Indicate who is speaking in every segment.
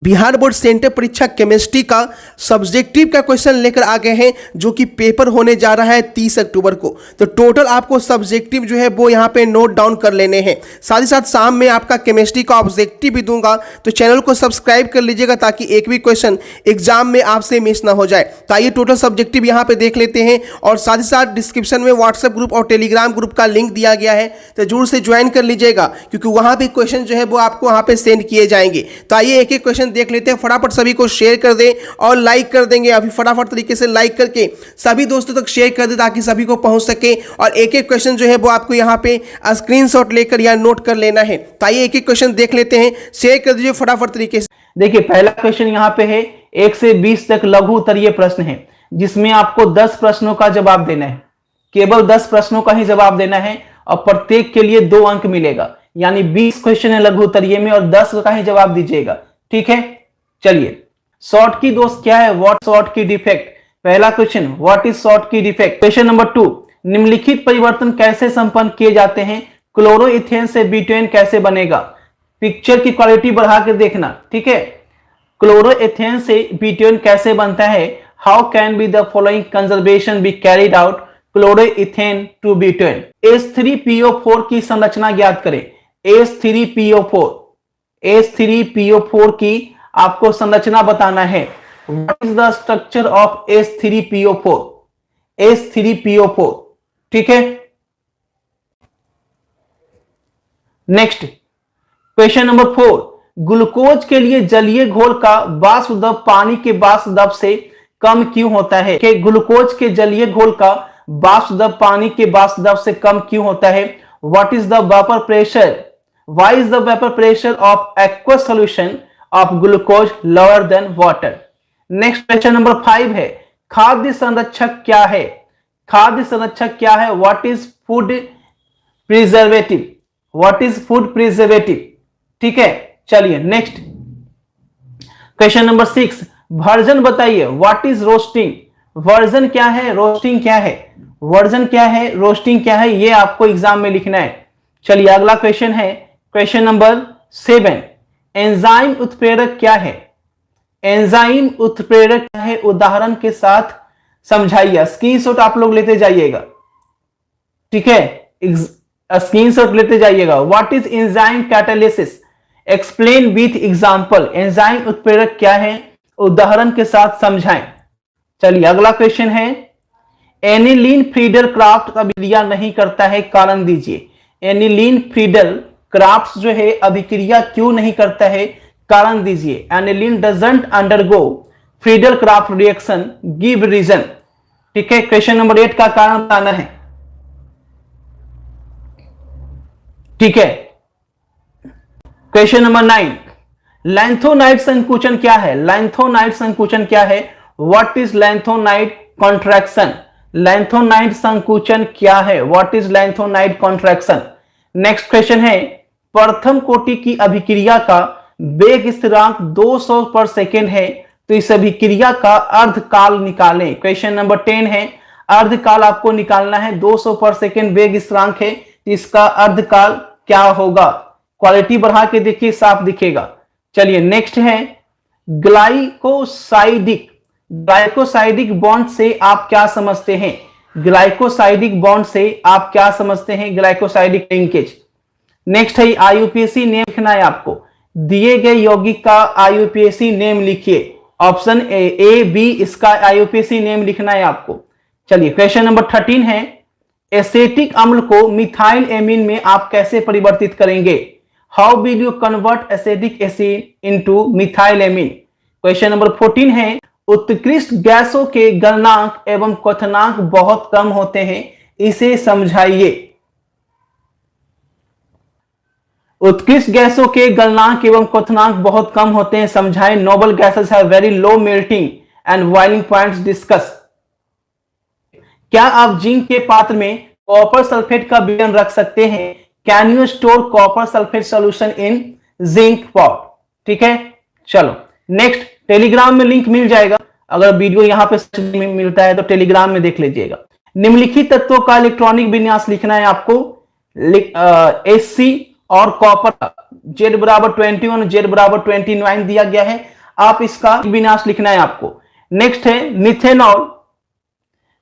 Speaker 1: Bihar board centre परीक्षा chemistry का subjective का क्वेश्चन लेकर आ गए हैं, जो कि पेपर होने जा रहा है 30 अक्टूबर को। तो टोटल आपको सब्जेक्टिव जो है वो यहाँ पे नोट डाउन कर लेने हैं। साथ ही साथ शाम में आपका केमिस्ट्री का ऑब्जेक्टिव भी दूंगा, तो चैनल को सब्सक्राइब कर लीजिएगा ताकि एक भी क्वेश्चन एग्जाम में आपसे मिस ना हो जाए। तो आइए टोटल सब्जेक्टिव यहाँ पे देख लेते हैं, और साथ ही साथ डिस्क्रिप्शन में व्हाट्सएप ग्रुप और टेलीग्राम ग्रुप का लिंक दिया गया है, तो जरूर से ज्वाइन कर लीजिएगा, क्योंकि वहाँ भी क्वेश्चन जो है वो आपको वहाँ पे सेंड किए जाएंगे। तो आइए एक एक क्वेश्चन देख लेते हैं। फटाफट सभी को शेयर कर दें और लाइक कर देंगे। अभी फटाफट तरीके से लाइक करके सभी दोस्तों तक शेयर कर दें ताकि सभी को पहुंच सके। और एक एक क्वेश्चन जो है वो आपको यहाँ पे स्क्रीनशॉट लेकर या नोट कर लेना है। तो आइए एक एक क्वेश्चन देख लेते हैं, शेयर कर दीजिए फटाफट तरीके से।
Speaker 2: देखिए पहला क्वेश्चन यहाँ पे है 1 से 20 तक लघु उत्तरीय प्रश्न है, जिसमें आपको 10 प्रश्नों का जवाब देना है। केवल 10 प्रश्नों का ही जवाब देना है और प्रत्येक के लिए 2 अंक मिलेगा, यानी 20 क्वेश्चन है लघु उत्तरीय में और 10 का ही जवाब दीजिएगा। ठीक है, चलिए शॉर्ट की दोस्त क्या है, व्हाट शॉर्ट की डिफेक्ट। पहला क्वेश्चन, व्हाट इज शॉर्ट की डिफेक्ट। क्वेश्चन नंबर 2, निम्नलिखित परिवर्तन कैसे संपन्न किए जाते हैं, क्लोरोइथेन से ब्यूटेन कैसे बनेगा। पिक्चर की क्वालिटी बढ़ा के देखना, ठीक है। क्लोरोइथेन से ब्यूटेन कैसे बनता है, how can be the following conservation be carried out chloroethane to butane. H3PO4 की संरचना ज्ञात करें। H3PO4 की आपको संरचना बताना है। What is the structure of H3PO4, ठीक है। नेक्स्ट क्वेश्चन नंबर 4, ग्लूकोज के लिए जलीय घोल का वाष्प दबाव पानी के वाष्प दबाव से कम क्यों होता है। कि ग्लूकोज के जलीय घोल का वाष्प दबाव पानी के वाष्प दबाव से कम क्यों होता है। What is the vapour pressure, why is the vapour pressure of aqueous solution of glucose lower than water. Next question number 5 है, खाद्य संरक्षक क्या है। खाद्य संरक्षक क्या है, what is food preservative, what is food preservative, ठीक है। चलिए नेक्स्ट क्वेश्चन नंबर 6, वर्जन बताइए, व्हाट इज रोस्टिंग। वर्जन क्या है, रोस्टिंग क्या है, वर्जन क्या है, रोस्टिंग क्या है, ये आपको एग्जाम में लिखना है। चलिए अगला क्वेश्चन है क्वेश्चन नंबर 7, एंजाइम उत्प्रेरक क्या है। एंजाइम उत्प्रेरक क्या है, उदाहरण के साथ समझाइए। स्क्रीनशॉट आप लोग लेते जाइएगा, ठीक है, स्क्रीनशॉट लेते जाइएगा। What is enzyme catalysis, explain with example. Enzyme उत्प्रेरक क्या है, उदाहरण के साथ समझाएं। चलिए अगला क्वेश्चन है, एनिलीन फ्रीडल क्राफ्ट अभिक्रिया नहीं करता है, कारण दीजिए। एनिलीन फ्रीडल क्राफ्ट जो है अभिक्रिया क्यों नहीं करता है, कारण दीजिए। Aniline doesn't undergo Friedel Crafts reaction, give reason, ठीक है। क्वेश्चन नंबर 8 का कारण बताना है, ठीक है। क्वेश्चन नंबर 9, लैंथोनाइड संकुचन क्या है। लैंथोनाइड संकुचन क्या है, what is lanthanide contraction. Lanthanide संकुचन क्या है, what is lanthanide contraction. Next question है, प्रथम कोटि की अभिक्रिया का वेग स्थिरांक 200 पर सेकेंड है, तो इस अभिक्रिया का अर्धकाल निकालें। क्वेश्चन नंबर 10 है, अर्धकाल आपको निकालना है। 200 पर सेकेंड वेग स्थिरांक है, इसका अर्धकाल क्या होगा। क्वालिटी बढ़ा के देखिए, साफ दिखेगा। चलिए नेक्स्ट है, ग्लाइकोसाइडिक। ग्लाइकोसाइडिक बॉन्ड से आप क्या समझते हैं। ग्लाइकोसाइडिक बॉन्ड से आप क्या समझते हैं, ग्लाइकोसाइडिक लिंकेज। नेक्स्ट है, आईयूपीएसी नेम लिखना है आपको। दिए गए यौगिक का आईयूपीएसी नेम लिखिए। ऑप्शन ए बी इसका आईयूपीएसी नेम लिखना है आपको। चलिए क्वेश्चन नंबर 13 है, एसेटिक अम्ल को मिथाइल एमीन में आप कैसे परिवर्तित करेंगे। How will you convert acetic acid into methyl amine. Question number 14 है, उत्कृष्ट गैसों के गलनांक एवं क्वथनांक बहुत कम होते हैं, इसे समझाइए। उत्कृष्ट गैसों के गलनांक एवं क्वथनांक बहुत कम होते हैं, समझाएं। Noble gases have very low melting and boiling points, discuss. क्या आप जिंक के पात्र में कॉपर सल्फेट का विलयन रख सकते हैं। Can you store copper sulphate solution in zinc pot, ठीक है। चलो नेक्स्ट, टेलीग्राम में लिंक मिल जाएगा, अगर वीडियो यहां पे मिलता है तो टेलीग्राम में देख लीजिएगा। निम्नलिखित तत्वों का इलेक्ट्रॉनिक विन्यास लिखना है आपको। Hc और कॉपर Z बराबर 21 Z बराबर 29 दिया गया है। आप इसका विनाश लिखना है आपको। नेक्स्ट है मिथेनॉल।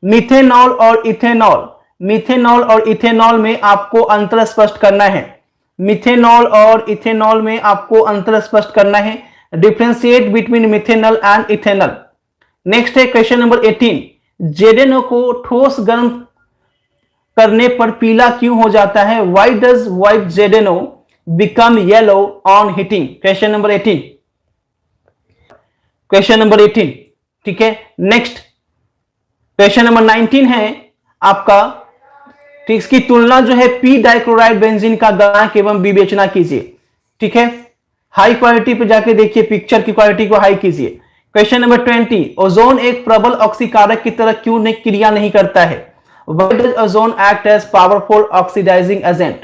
Speaker 2: मिथेनॉल और इथेनॉल, मिथेनॉल और इथेनॉल में आपको अंतर स्पष्ट करना है। मिथेनॉल और इथेनॉल में आपको अंतर स्पष्ट करना है। Differentiate between methanol and ethanol. Next है क्वेश्चन नंबर 18, जेडेनो को ठोस गर्म करने पर पीला क्यों हो जाता है? Why does white ZnO become yellow on heating? Question number 18, question number 18, ठीक है। नेक्स्ट क्वेश्चन नंबर 19 है आपका, ठीक, इसकी तुलना जो है पी डाइक्लोराइड बेंजीन का गणक एवं विवेचना कीजिए, ठीक है। हाई क्वालिटी पे जाके देखिए, पिक्चर की क्वालिटी को हाई कीजिए। क्वेश्चन नंबर 20, ओजोन एक प्रबल ऑक्सीकारक की तरह क्यों क्रिया नहीं करता है? Why does ozone act as powerful oxidizing agent?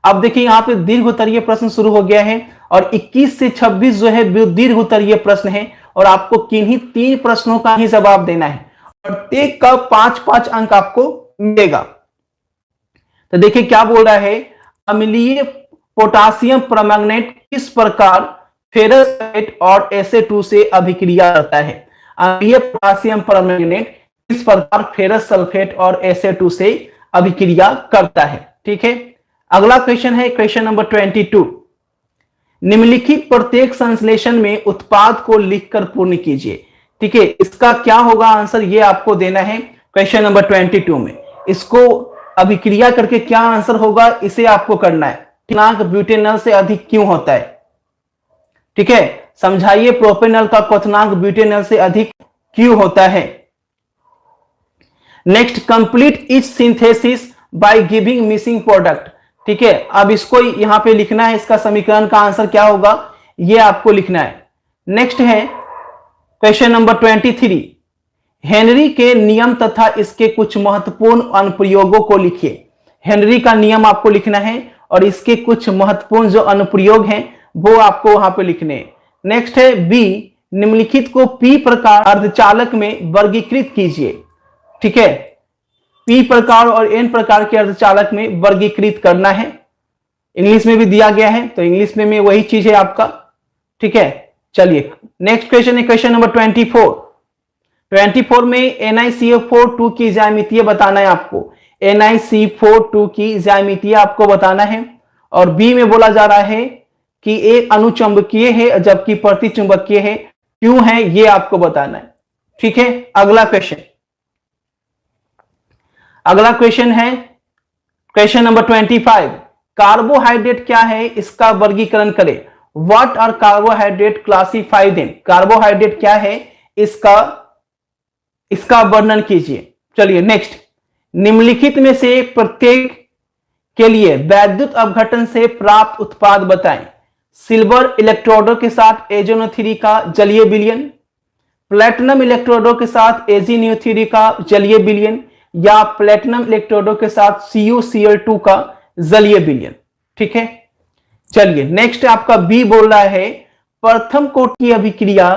Speaker 2: अब देखिए यहां पे दीर्घ उत्तरीय प्रश्न शुरू हो गया है और 21 से 26 जो है दीर्घ उत्तरीय प्रश्न है और आपको किन्हीं 3 प्रश्नों का ही जवाब देना है और प्रत्येक का 5-5 अंक आपको मिलेगा। तो देखिए क्या बोल रहा है, अम्लीय पोटासियम परमैंगनेट किस प्रकार फेरस सल्फेट और SA2 से अभिक्रिया करता है? अम्लीय पोटासियम परमैंगनेट इस प्रकार फेरस सल्फेट और SA2 से अभिक्रिया करता है, ठीक है। अगला क्वेश्चन है क्वेश्चन नंबर 22, निम्नलिखित प्रत्येक संश्लेषण में उत्पाद को लिखकर पूर्ण कीजिए, ठीक है। इसका क्या होगा आंसर, ये आपको देना है क्वेश्चन नंबर 22 में। इसको अभिक्रिया करके क्या आंसर होगा इसे आपको करना है। क्वथनांक ब्यूटेनॉल से अधिक क्यों होता है, ठीक है। समझाइए प्रोपेनॉल का क्वथनांक ब्यूटेनॉल से अधिक क्यों होता है। Next, complete etch synthesis by giving missing product, ठीक है। अब इसको यहां पे लिखना है, इसका समीकरण का आंसर क्या होगा ये आपको लिखना है। नेक्स्ट है क्वेश्चन नंबर 23, हेनरी के नियम तथा इसके कुछ महत्वपूर्ण अनुप्रयोगों को लिखिए। हेनरी का नियम आपको लिखना है और इसके कुछ महत्वपूर्ण जो अनुप्रयोग हैं वो आपको वहां पे लिखने हैं। नेक्स्ट है बी, निम्नलिखित को पी प्रकार अर्धचालक में वर्गीकृत कीजिए, ठीक है। पी प्रकार और एन प्रकार के अर्धचालक में वर्गीकृत करना है। इंग्लिश में भी दिया गया है तो इंग्लिश में वही चीज है आपका, ठीक है। चलिए नेक्स्ट क्वेश्चन है क्वेश्चन नंबर 24 में NiCO4 की ज्यामितीय बताना है आपको। NiCO4 की ज्यामितीय आपको बताना है और बी में बोला जा रहा है कि एक अनुचुंबकीय है जबकि प्रतिचुंबकीय है, क्यों है ये आपको बताना है, ठीक है। अगला क्वेश्चन है क्वेश्चन नंबर 25, कार्बोहाइड्रेट क्या है इसका वर्गीकरण करें। What are carbohydrate classified in? Carbohydrate क्या है इसका वर्णन कीजिए। चलिए नेक्स्ट, निम्नलिखित में से प्रत्येक के लिए वैद्युत अपघटन से प्राप्त उत्पाद बताएं। सिल्वर इलेक्ट्रोडों के साथ AgNO3 का जलीय विलयन, प्लेटिनम इलेक्ट्रोडों के साथ AgNO3 का जलीय विलयन या प्लेटिनम इलेक्ट्रोडों के साथ CuCl2 का जलीय विलयन, ठीक है। चलिए नेक्स्ट आपका बी बोल रहा है, प्रथम कोट की अभिक्रिया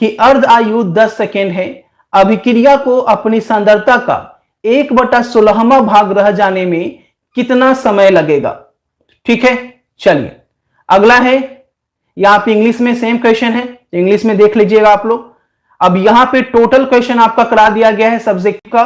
Speaker 2: की अर्ध आयु 10 सेकेंड है। अभिक्रिया को अपनी सांद्रता का 1/16वां भाग रह जाने में कितना समय लगेगा, ठीक है। चलिए अगला है, यहां पे इंग्लिश में सेम क्वेश्चन है, इंग्लिश में देख लीजिएगा आप लोग। अब यहां पे टोटल क्वेश्चन आपका करा दिया गया है सब्जेक्ट का